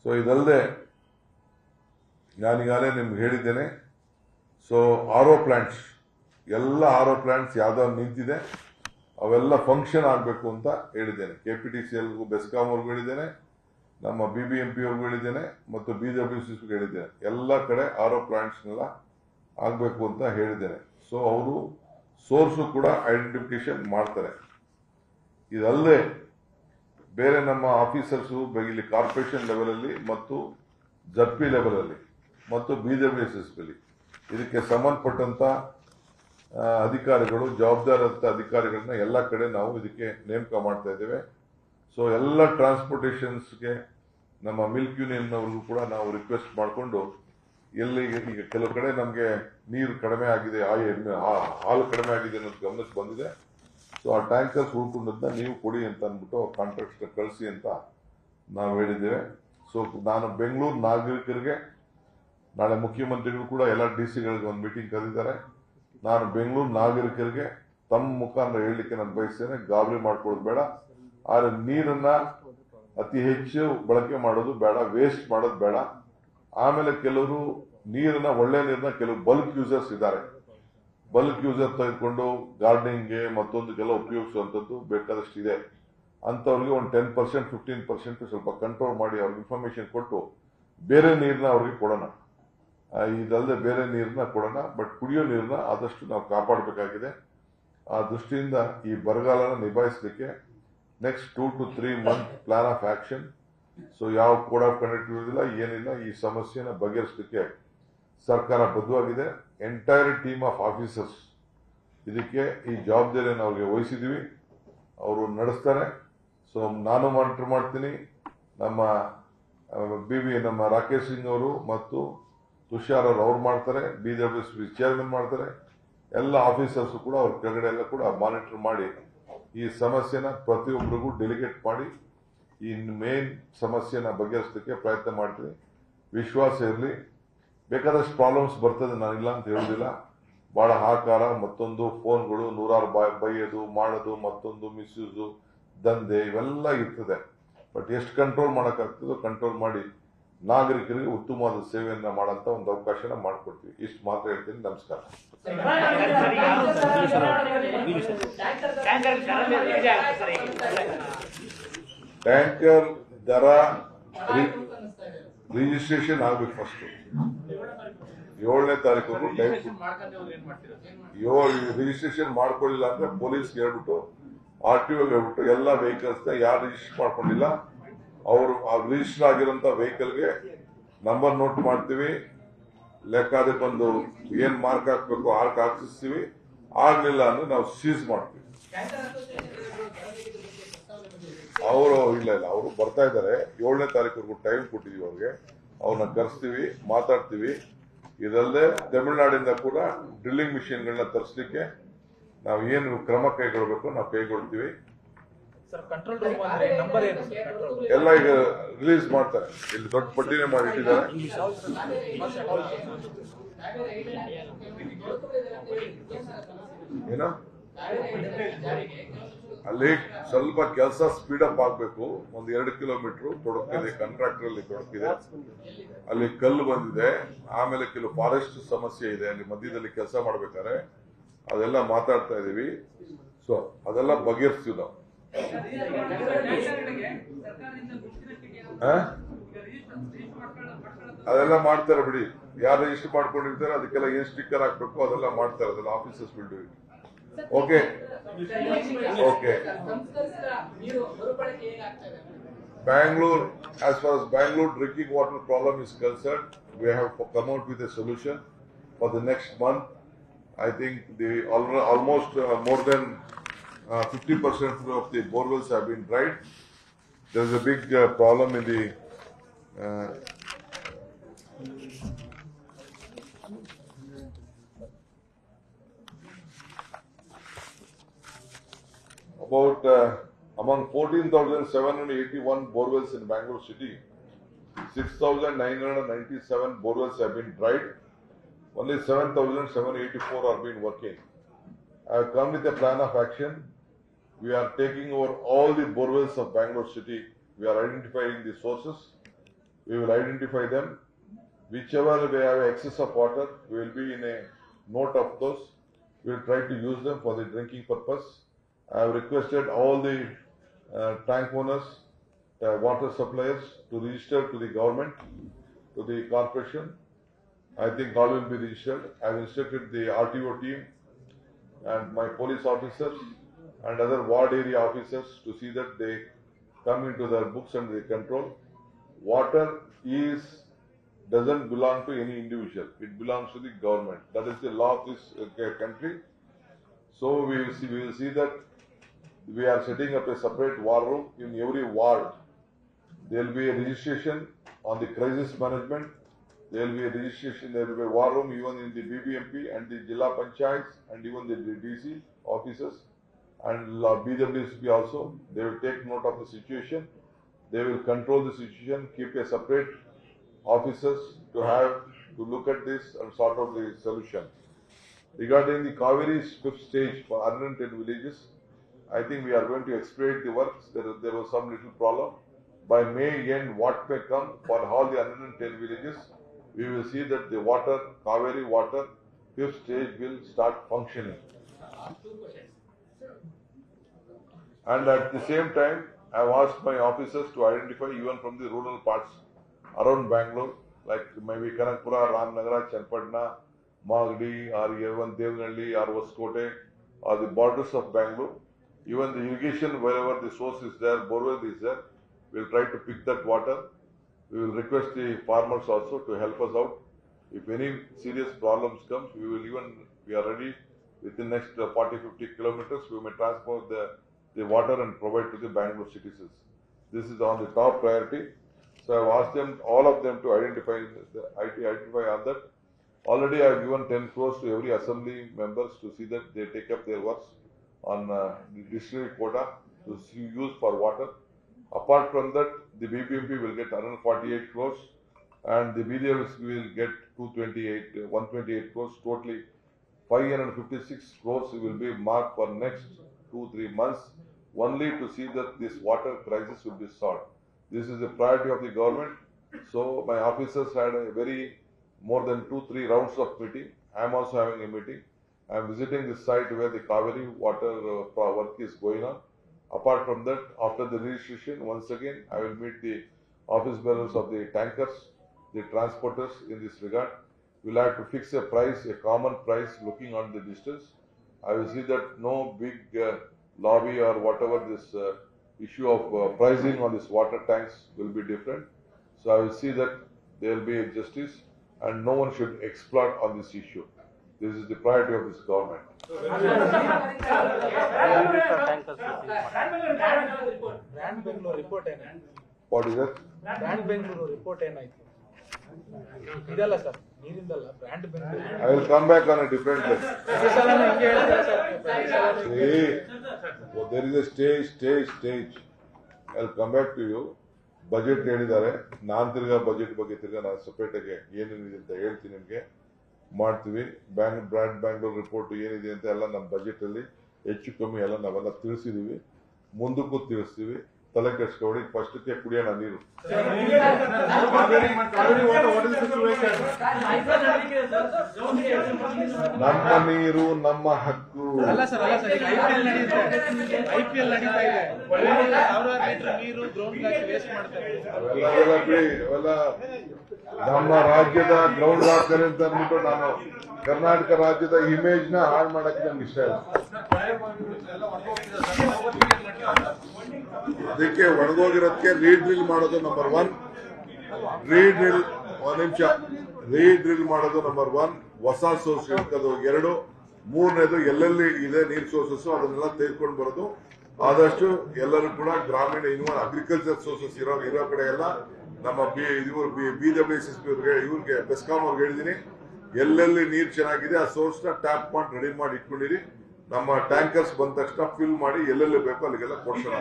So ಇದಲ್ಲದೆ ನಾನೀಗಾಗಲೇ ನಿಮ್ಗೆ ಹೇಳಿದ್ದೇನೆ. ಸೊ ಆರ್ ಒ ಪ್ಲಾಂಟ್ಸ್ ಎಲ್ಲ ಆರ್ ಒ ಪ್ಲಾಂಟ್ಸ್ ಯಾವ್ದಾದ್ರು ನಿಂತಿದೆ ಅವೆಲ್ಲ ಫಂಕ್ಷನ್ ಆಗಬೇಕು ಅಂತ ಹೇಳಿದ್ದೇನೆ. KPTCLಗೂ ಬೆಸ್ಕಾಂ ಅವ್ರಿಗೂ ಹೇಳಿದ್ದೇನೆ, ನಮ್ಮ BBMP ಅವ್ರಿಗೂ ಹೇಳಿದ್ದೇನೆ ಮತ್ತು BWCಗೂ ಹೇಳಿದ್ದೇನೆ. ಎಲ್ಲ ಕಡೆ ಆರ್ ಒ ಪ್ಲಾಂಟ್ಸ್ನೆಲ್ಲ ಆಗಬೇಕು ಅಂತ ಹೇಳಿದ್ದೇನೆ. ಸೊ ಅವರು ಸೋರ್ಸು ಕೂಡ ಐಡೆಂಟಿಫಿಕೇಶನ್ ಮಾಡ್ತಾರೆ. ಇದಲ್ಲದೆ ಬೇರೆ ನಮ್ಮ ಆಫೀಸರ್ಸು ಇಲ್ಲಿ ಕಾರ್ಪೊರೇಷನ್ ಲೆವೆಲಲ್ಲಿ ಮತ್ತು ZP ಲೆವೆಲಲ್ಲಿ ಮತ್ತು BWSSನಲ್ಲಿ ಇದಕ್ಕೆ ಸಂಬಂಧಪಟ್ಟಂತ ಅಧಿಕಾರಿಗಳು, ಜವಾಬ್ದಾರಿಯುತ ಅಧಿಕಾರಿಗಳನ್ನ ಎಲ್ಲ ಕಡೆ ನಾವು ಇದಕ್ಕೆ ನೇಮಕ ಮಾಡ್ತಾ ಇದ್ದೇವೆ. ಸೊ ಎಲ್ಲ ಟ್ರಾನ್ಸ್ಪೋರ್ಟೇಷನ್ಸ್ಗೆ ನಮ್ಮ ಮಿಲ್ಕ್ ಯೂನಿಯನ್ ಅವ್ರಿಗೂ ಕೂಡ ನಾವು ರಿಕ್ವೆಸ್ಟ್ ಮಾಡಿಕೊಂಡು, ಎಲ್ಲಿ ಈಗ ಕೆಲವು ಕಡೆ ನಮಗೆ ನೀರು ಕಡಿಮೆ ಆಗಿದೆ, ಹಾಲು ಕಡಿಮೆ ಆಗಿದೆ ಅನ್ನೋದು ಗಮನಕ್ಕೆ ಬಂದಿದೆ. ಸೊ ಆ ಟ್ಯಾಂಕರ್ಸ್ ಉಳ್ಕೊಂಡದನ್ನ ನೀವು ಕೊಡಿ ಅಂತ ಅಂದ್ಬಿಟ್ಟು ಕಾಂಟ್ರಾಕ್ಟ್ ಕಳಿಸಿ ಅಂತ ನಾವು ಹೇಳಿದ್ದೇವೆ. ಸೊ ನಾನು ಬೆಂಗಳೂರು ನಾಗರಿಕರಿಗೆ ನಾಳೆ ಮುಖ್ಯಮಂತ್ರಿಗಳು ಕೂಡ ಎಲ್ಲ DC-ಗಳಿಗೆ ಒಂದು ಮೀಟಿಂಗ್ ಕರೆದಿದ್ದಾರೆ. ನಾನು ಬೆಂಗಳೂರು ನಾಗರಿಕರಿಗೆ ತಮ್ಮ ಮುಖಾಂತರ ಹೇಳಲಿಕ್ಕೆ ನಾನು ಬಯಸ್ತೇನೆ, ಗಾಬರಿ ಮಾಡ್ಕೊಳ್ಳೋದು ಬೇಡ. ಆದ್ರೆ ನೀರನ್ನ ಅತಿ ಹೆಚ್ಚು ಬಳಕೆ ಮಾಡೋದು ಬೇಡ, ವೇಸ್ಟ್ ಮಾಡೋದು ಬೇಡ. ಆಮೇಲೆ ಕೆಲವರು ನೀರನ್ನ, ಒಳ್ಳೆ ನೀರನ್ನ ಕೆಲವು ಬಲ್ಕ್ ಯೂಸರ್ಸ್ ಇದ್ದಾರೆ. ಬಲ್ಕ್ ಯೂಸರ್ ತೆಗೆದುಕೊಂಡು ಗಾರ್ಡನಿಂಗ್ಗೆ ಮತ್ತೊಂದಕ್ಕೆಲ್ಲ ಉಪಯೋಗಿಸುವಂಥದ್ದು ಬೇಕಾದಷ್ಟು ಇದೆ. ಅಂತವ್ರಿಗೆ ಒಂದು 10%, 15% ಸ್ವಲ್ಪ ಕಂಟ್ರೋಲ್ ಮಾಡಿ ಅವ್ರಿಗೆ ಇನ್ಫಾರ್ಮೇಶನ್ ಕೊಟ್ಟು ಬೇರೆ ನೀರನ್ನ ಅವ್ರಿಗೆ ಕೊಡೋಣ. ಇದಲ್ಲದೆ ಬೇರೆ ನೀರನ್ನ ಕೊಡೋಣ, ಬಟ್ ಕುಡಿಯೋ ನೀರನ್ನ ಆದಷ್ಟು ನಾವು ಕಾಪಾಡಬೇಕಾಗಿದೆ. ಆ ದೃಷ್ಟಿಯಿಂದ ಈ ಬರಗಾಲನ ನಿಭಾಯಿಸಲಿಕ್ಕೆ next 2 to 3 month plan of action. So ಯಾವ ಕೋಡ್ ಆಫ್ ಕಂಡಕ್ಟ್ ಇರುವುದಿಲ್ಲ, ಏನಿಲ್ಲ. ಈ ಸಮಸ್ಯೆನ ಬಗೆಹರಿಸಲಿಕ್ಕೆ ಸರ್ಕಾರ ಬದ್ಧವಾಗಿದೆ. ಎಂಟೈರ್ ಟೀಮ್ ಆಫ್ ಆಫೀಸರ್ಸ್ ಇದಕ್ಕೆ ಈ ಜವಾಬ್ದಾರಿಯನ್ನು ಅವ್ರಿಗೆ ವಹಿಸಿದೀವಿ, ಅವರು ನಡೆಸ್ತಾರೆ. ಸೊ ನಾನು ಮಾನಿಟರ್ ಮಾಡ್ತೀನಿ, ನಮ್ಮ ನಮ್ಮ ರಾಕೇಶ್ ಸಿಂಗ್ ಅವರು ಮತ್ತು ತುಷಾರ್ ಅವ್ರು ಮಾಡ್ತಾರೆ, BWC ಚೇರ್ಮನ್ ಮಾಡ್ತಾರೆ. ಎಲ್ಲ ಆಫೀಸರ್ಸ್ ಕೂಡ ಅವ್ರ ಕೆಳಗಡೆ ಎಲ್ಲ ಕೂಡ ಮಾನಿಟರ್ ಮಾಡಿ ಈ ಸಮಸ್ಯೆನ ಪ್ರತಿಯೊಬ್ಬರಿಗೂ ಡೆಲಿಗೇಟ್ ಮಾಡಿ ಈ ಮೇನ್ ಸಮಸ್ಯೆನ ಬಗೆಹರಿಸಲಿಕ್ಕೆ ಪ್ರಯತ್ನ ಮಾಡ್ತೀನಿ. ವಿಶ್ವಾಸ ಇರಲಿ. ಬೇಕಾದಷ್ಟು ಪ್ರಾಬ್ಲಮ್ಸ್ ಬರ್ತದೆ, ನಾನಿಲ್ಲ ಅಂತ ಹೇಳುದಿಲ್ಲ. ಬಹಳ ಹಾಕಾರ, ಮತ್ತೊಂದು ಫೋನ್ಗಳು, 100 ಬೈಯೋದು ಮಾಡೋದು, ಮತ್ತೊಂದು ಮಿಸ್ಯೂಸು, ದಂಧೆ ಇವೆಲ್ಲ ಇರ್ತದೆ. ಬಟ್ ಎಷ್ಟು ಕಂಟ್ರೋಲ್ ಮಾಡೋಕ್ಕಾಗ್ತದೋ ಕಂಟ್ರೋಲ್ ಮಾಡಿ ನಾಗರಿಕರಿಗೆ ಉತ್ತಮವಾದ ಸೇವೆಯನ್ನ ಮಾಡಂತ ಒಂದು ಅವಕಾಶನ ಮಾಡಿಕೊಡ್ತೀವಿ. ಇಷ್ಟು ಮಾತ್ರ ಹೇಳ್ತೀನಿ. ನಮಸ್ಕಾರ. ಟ್ಯಾಂಕರ್ ದರ ರಿಜಿಸ್ಟ್ರೇಷನ್ ಆಗ್ಬೇಕು. ಫಸ್ಟ್ 7ನೇ ತಾರೀಕು ಟೈಮ್. ರಿಜಿಸ್ಟ್ರೇಷನ್ ಮಾಡ್ಕೊಳ್ಳಿಲ್ಲ ಅಂದ್ರೆ ಪೊಲೀಸ್ಗೆ ಹೇಳ್ಬಿಟ್ಟು, RTOಗೆ ಹೇಳ್ಬಿಟ್ಟು ಎಲ್ಲ ವೆಹಿಕಲ್ಸ್ ಯಾರು ರಿಜಿಸ್ಟರ್ ಮಾಡ್ಕೊಂಡಿಲ್ಲ ಅವರು ರಿಜಿಸ್ಟರ್ ಆಗಿರೋಂತ ವೆಹಿಕಲ್ಗೆ ನಂಬರ್ ನೋಟ್ ಮಾಡ್ತೀವಿ. ಲೆಕ್ಕ ಅದಕ್ಕೊಂದು ಏನ್ ಮಾರ್ಕ್ ಹಾಕ್ಬೇಕು ಹಾಕಿಸ್ತೀವಿ. ಆಗ್ಲಿಲ್ಲ ಅಂದ್ರೆ ನಾವು ಸೀಸ್ ಮಾಡ್ತೀವಿ. ಅವರು ಇಲ್ಲ ಅವರು ಬರ್ತಾ ಇದ್ದಾರೆ. 7ನೇ ತಾರೀಕು ಟೈಮ್ ಕೊಟ್ಟಿದೀವಿ ಅವ್ರಿಗೆ. ಅವ್ರನ್ನ ಕರೆಸ್ತೀವಿ, ಮಾತಾಡ್ತೀವಿ. ಇದಲ್ಲದೆ ತಮಿಳುನಾಡಿಂದ ಕೂಡ ಡ್ರಿಲ್ಲಿಂಗ್ ಮಿಷಿನ್ಗಳನ್ನ ತರಿಸಲಿಕ್ಕೆ ನಾವು ಏನು ಕ್ರಮ ಕೈಗೊಳ್ಳಬೇಕು ನಾವು ಕೈಗೊಳ್ತೀವಿ. ಎಲ್ಲ ಈಗ ರಿಲೀಸ್ ಮಾಡ್ತಾರೆ. ಇಲ್ಲಿ ದೊಡ್ಡ ಪಟ್ಟಿನೇ ಮಾಡಿಟ್ಟಿದ್ದಾರೆ. ಏನ ಅಲ್ಲಿ ಸ್ವಲ್ಪ ಕೆಲಸ ಸ್ಪೀಡಪ್ ಆಗ್ಬೇಕು. ಒಂದು 2 ಕಿಲೋಮೀಟರ್ ತೊಡಕಿದೆ, ಕಾಂಟ್ರಾಕ್ಟರ್ ಅಲ್ಲಿ ತೊಡಕಿದೆ. ಅಲ್ಲಿ ಕಲ್ಲು ಬಂದಿದೆ. ಆಮೇಲೆ ಕೆಲವು ಫಾರೆಸ್ಟ್ ಸಮಸ್ಯೆ ಇದೆ. ಅಲ್ಲಿ ಮಧ್ಯದಲ್ಲಿ ಕೆಲಸ ಮಾಡ್ಬೇಕಾದ್ರೆ ಅದೆಲ್ಲ ಮಾತಾಡ್ತಾ ಇದೀವಿ. ಸೊ ಅದೆಲ್ಲ ಬಗೆಹರಿಸ್ತೀವಿ ನಾವು. ಅದೆಲ್ಲ ಮಾಡ್ತಾರೆ ಬಿಡಿ. ಯಾರು ರಿಜಿಸ್ಟರ್ ಮಾಡ್ಕೊಂಡಿರ್ತಾರೆ ಅದಕ್ಕೆಲ್ಲ ಏನ್ ಸ್ಟಿಕ್ಕರ್ ಹಾಕ್ಬೇಕು ಅದೆಲ್ಲ ಮಾಡ್ತಾರೆ. ಅದೆಲ್ಲ officers will do it. Okay okay. Bangalore, as far as Bangalore drinking water problem is concerned, we have come out with a solution for the next month. I think almost more than 50% of the borewells have been dried. There is a big problem in the about among 14,781 borewells in Bangalore city, 6,997 borewells have been dried. Only 7,784 are being working. I have come with a plan of action. We are taking over all the borewells of Bangalore city. We are identifying the sources We will identify them. Whichever we have excess of water, we will be in a note of those. We will try to use them for the drinking purpose. I have requested all the tank owners, water suppliers to register to the government, to the corporation. I think all will be registered. I have instructed the RTO team and my police officers and other ward area officers to see that they come into their books and they control. Water doesn't belong to any individual. It belongs to the government. That is the law of this country. So we will see that we are setting up a separate war room in every ward. There will be a registration on the crisis management. There will be a registration. There will be a war room even in the BBMP and the Jilla Panchayats and even the DC officers and BWSP also. They will take note of the situation. They will control the situation, keep a separate officers to look at this and sort out the solution. Regarding the Kaveri's 5th stage for 110 villages, I think we are going to expedite the works. There was some little problem. By May end, what may come for all the 110 villages, we will see that the water, Kaveri water, 5th stage will start functioning. And at the same time, I have asked my officers to identify even from the rural parts around Bangalore, like maybe Kanakpura, Ramnagara, Chenpadna, Magdi, or even Devnalli, or Hoskote, or the borders of Bangalore. Even the irrigation, wherever the source is there, borewell is there, we will try to pick that water. We will request the farmers also to help us out. If any serious problems comes, we are ready within next 40-50 kilometers, we may transport the water and provide to the Bangalore citizens. This is on the top priority. So I have asked them, all of them, to identify on that. Already I have given 10 crores to every assembly members to see that they take up their works on the distillery quota to use for water. Apart from that, the BBMP will get 148 crores and the BDLs will get 128 crores. Totally 556 crores will be marked for next 2-3 months, only to see that this water crisis will be solved. This is the priority of the government. So my officers had more than 2-3 rounds of meeting. I am also having a meeting. I am visiting the site where the Kaveri water work is going on. Apart from that, after the registration, once again, I will meet the office bearers of the tankers, the transporters in this regard. We will have to fix a price, a common price looking on the distance. I will see that no big lobby or whatever this issue of pricing on this water tanks will be different. So I will see that there will be a justice and no one should exploit on this issue. This is the priority of this government. Brand Bangalore report What is that? Brand Bangalore report idalla sir, neerindalla brand Bangalore. I will come back on a different list. There is a stage. I will come back to you. Budget ಹೇಳಿದ್ದಾರೆ. ನಾನು ತಿರ್ಗಾ budget ಬಗ್ಗೆ ನಾನು separate ಆಗಿ ಏನೇನಿದೆ ಅಂತ ಹೇಳ್ತೀನಿ, ನಿಮಗೆ ಮಾಡ್ತೀವಿ. ಬ್ರಾಂಡ್ ಬ್ಯಾಂಗ್ಳೂರ್ ರಿಪೋರ್ಟ್ ಏನಿದೆ ಅಂತ ಎಲ್ಲ ನಮ್ಮ ಬಜೆಟ್ ಅಲ್ಲಿ ಹೆಚ್ಚು ಕಮ್ಮಿ ಎಲ್ಲ ನಾವೆಲ್ಲ ತಿಳಿಸಿದೀವಿ, ಮುಂದಕ್ಕೂ ತಿಳಿಸ್ತೀವಿ. ತಲೆ ಕೆಡಿಸ್ಕೊಳ್ಳಿ. ಫಸ್ಟ್ಗೆ ಕುಡಿಯೋಣ ನೀರು. ನಮ್ಮ ನೀರು ನಮ್ಮ ಹಕ್ಕು. IPL ನಡೀತಾ ಇದೆ, ಸಾವಿರಾರು ಲೀಟರ್ ನೀರು ಗ್ರೌಂಡ್ ಗಾಗಿ ವೇಸ್ಟ್ ಮಾಡ್ತಾರೆ. ಅವೆಲ್ಲ ನಮ್ಮ ರಾಜ್ಯದ ಗ್ರೌಂಡ್ ವಾಕರ್ ಅಂತ ಅಂದ್ಬಿಟ್ಟು ನಾನು ಕರ್ನಾಟಕ ರಾಜ್ಯದ ಇಮೇಜ್ ನ ಹಾಳು ಮಾಡಕ್ಕೆ ನಮ್ಗೆ ಇಷ್ಟ ಇಲ್ಲ. ಅದಕ್ಕೆ ಒಣಗೋಗಿರೋದಕ್ಕೆ ರೀಡ್ರಿಲ್ ಮಾಡೋದು ನಂಬರ್ 1. ರೀಡ್ರಿಲ್ ಮಾಡೋದು ನಂಬರ್ 1. ಹೊಸ ಸೋರ್ಸ್ ಇರ್ತದೆ 2. 3ನೇದು ಎಲ್ಲೆಲ್ಲಿ ಇದೆ ನೀರ್ ಸೋರ್ಸಸ್ ಅದನ್ನೆಲ್ಲ ತೆಗೆದುಕೊಂಡು ಬರೋದು. ಆದಷ್ಟು ಎಲ್ಲರೂ ಕೂಡ ಗ್ರಾಮೀಣ ಅಗ್ರಿಕಲ್ಚರ್ ಸೋರ್ಸಸ್ ಇರೋ ಕಡೆ ಎಲ್ಲ ನಮ್ಮ BWSSP ಇವ್ರಿಗೆ ಬೆಸ್ಕಾಂ ಅವ್ರಿಗೆ ಹೇಳಿದೀನಿ, ಎಲ್ಲೆಲ್ಲಿ ನೀರು ಚೆನ್ನಾಗಿದೆ ಆ ಸೋರ್ಸ್ ನ ಟ್ಯಾಪ್ ಮಾಡಿ ರೆಡಿ ಮಾಡಿ ಇಟ್ಕೊಂಡಿರಿ. ನಮ್ಮ ಟ್ಯಾಂಕರ್ಸ್ ಬಂದ ತಕ್ಷಣ ಫಿಲ್ ಮಾಡಿ ಎಲ್ಲೆಲ್ಲಿ ಬೇಕೋ ಅಲ್ಲಿಗೆಲ್ಲ ಕೊಡ್ಸೋಣ.